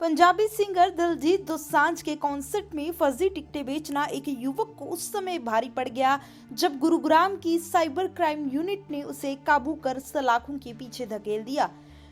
Punjabi singer Diljit Dosanjh के concert में फर्जी टिकटें बेचना एक युवक को उस समय भारी पड़ गया जब गुरुग्राम की साइबर क्राइम यूनिट ने उसे काबू कर सलाखों के पीछे धकेल दिया।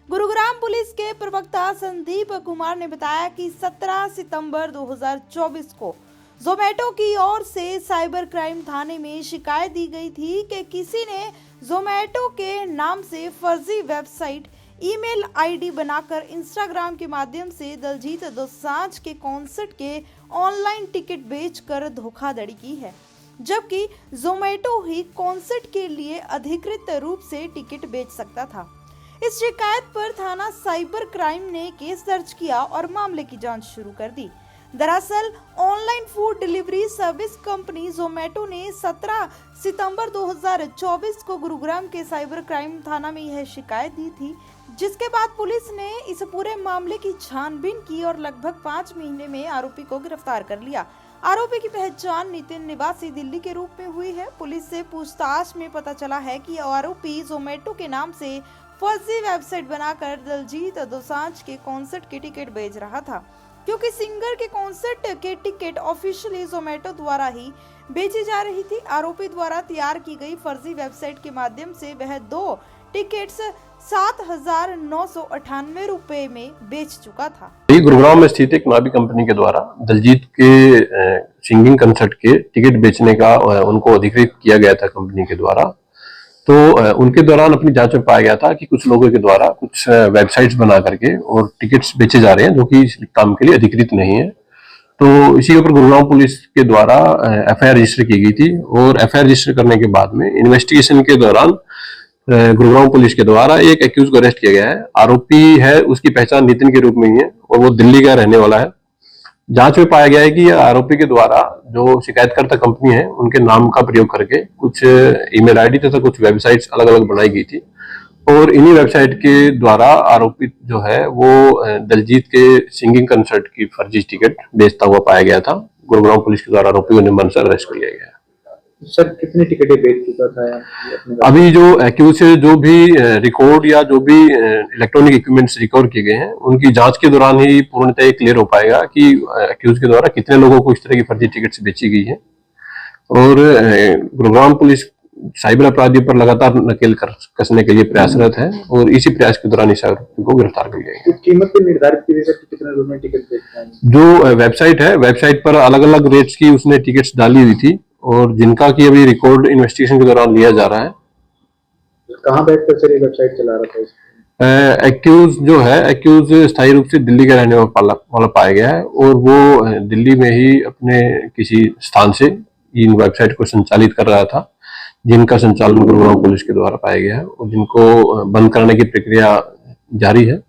गुरुग्राम पुलिस के प्रवक्ता संदीप कुमार ने बताया कि 17 सितंबर 2024 को जोमेटो की ओर से साइबर क्राइम थाने में शिकायत दी गई थी कि किसी ने जोमेटो के नाम से फर्जी वेबसाइट ईमेल आईडी बनाकर इंस्टाग्राम के माध्यम से दिलजीत दोसांझ के कॉन्सर्ट के ऑनलाइन टिकट बेचकर धोखाधड़ी की है, जबकि जोमेटो ही कॉन्सर्ट के लिए अधिकृत रूप से टिकट बेच सकता था। इस शिकायत पर थाना साइबर क्राइम ने केस दर्ज किया और मामले की जांच शुरू कर दी। दरअसल online food delivery service company Zomato ने 17 सितंबर 2024 को गुरुग्राम के साइबर क्राइम थाना में यह शिकायत दी थी, जिसके बाद पुलिस ने इस पूरे मामले की छानबीन की और लगभग 5 महीने में आरोपी को गिरफ्तार कर लिया। आरोपी की पहचान नितिन निवासी दिल्ली के रूप में हुई है। पुलिस से पूछताछ में पता चला है कि आरोपी जोमेटो के नाम से फर्जी वेबसाइट बनाकर दिलजीत दोसांझ के कॉन्सर्ट के टिकट बेच रहा था, क्योंकि सिंगर के कॉन्सर्ट के टिकट ऑफिशियली जोमेटो द्वारा ही बेची जा रही थी। आरोपी द्वारा तैयार की गई फर्जी वेबसाइट के माध्यम से वह 2 टिकट्स 7,998 रुपए में बेच चुका था। गुरुग्राम में स्थित एक नाभी कंपनी के द्वारा दिलजीत के सिंगिंग कंसर्ट के टिकट बेचने का उनको अधिकृत किया गया था कंपनी के द्वारा। तो उनके दौरान अपनी जांच में पाया गया था कि कुछ लोगों के द्वारा कुछ वेबसाइट्स बना करके और टिकट्स बेचे जा रहे हैं जो कि इस काम के लिए अधिकृत नहीं है। तो इसी के ऊपर गुरुग्राम पुलिस के द्वारा एफआईआर रजिस्टर की गई थी और एफआईआर रजिस्टर करने के बाद में इन्वेस्टिगेशन के दौरान गुरुग्राम पुलिस के द्वारा एक एक्यूज को अरेस्ट किया गया है। आरोपी है, उसकी पहचान नितिन के रूप में ही है और वो दिल्ली का रहने वाला है। जांच में पाया गया है कि आरोपी के द्वारा जो शिकायतकर्ता कंपनी है उनके नाम का प्रयोग करके कुछ ईमेल आईडी तथा कुछ वेबसाइट्स अलग अलग बनाई गई थी और इन्हीं वेबसाइट के द्वारा आरोपी जो है वो दिलजीत के सिंगिंग कंसर्ट की फर्जी टिकट बेचता हुआ पाया गया था। गुरुग्राम पुलिस के द्वारा आरोपी को निम्न से अरेस्ट कर लिया गया है। सर कितनी टिकटें बेच चुका था? अभी जो एक्यूज से जो भी रिकॉर्ड या जो भी इलेक्ट्रॉनिक इक्विपमेंट्स रिकवर किए गए हैं उनकी जांच के दौरान ही पूर्णतः क्लियर हो पाएगा कि एक्यूज के द्वारा कितने लोगों को इस तरह की फर्जी टिकट्स बेची गई है। और गुरुग्राम पुलिस साइबर अपराधियों पर लगातार नकेल कसने के लिए प्रयासरत है और इसी प्रयास के दौरान इस आरोपी को गिरफ्तार कर लिया गया। कीमत भी निर्धारित की गई कितने रुपए में टिकट बेचना है? जो वेबसाइट है, वेबसाइट पर अलग अलग रेट्स की उसने टिकट्स डाली हुई थी और जिनका की अभी रिकॉर्ड इन्वेस्टिगेशन के दौरान लिया जा रहा है। कहाँ बैठकर सर ये वेबसाइट चला रहा था? एक्यूज जो है, एक्यूज स्थायी रूप से दिल्ली का रहने वाला पाया गया है और वो दिल्ली में ही अपने किसी स्थान से इन वेबसाइट को संचालित कर रहा था, जिनका संचालन गुरुग्राम पुलिस के द्वारा पाया गया है और जिनको बंद करने की प्रक्रिया जारी है।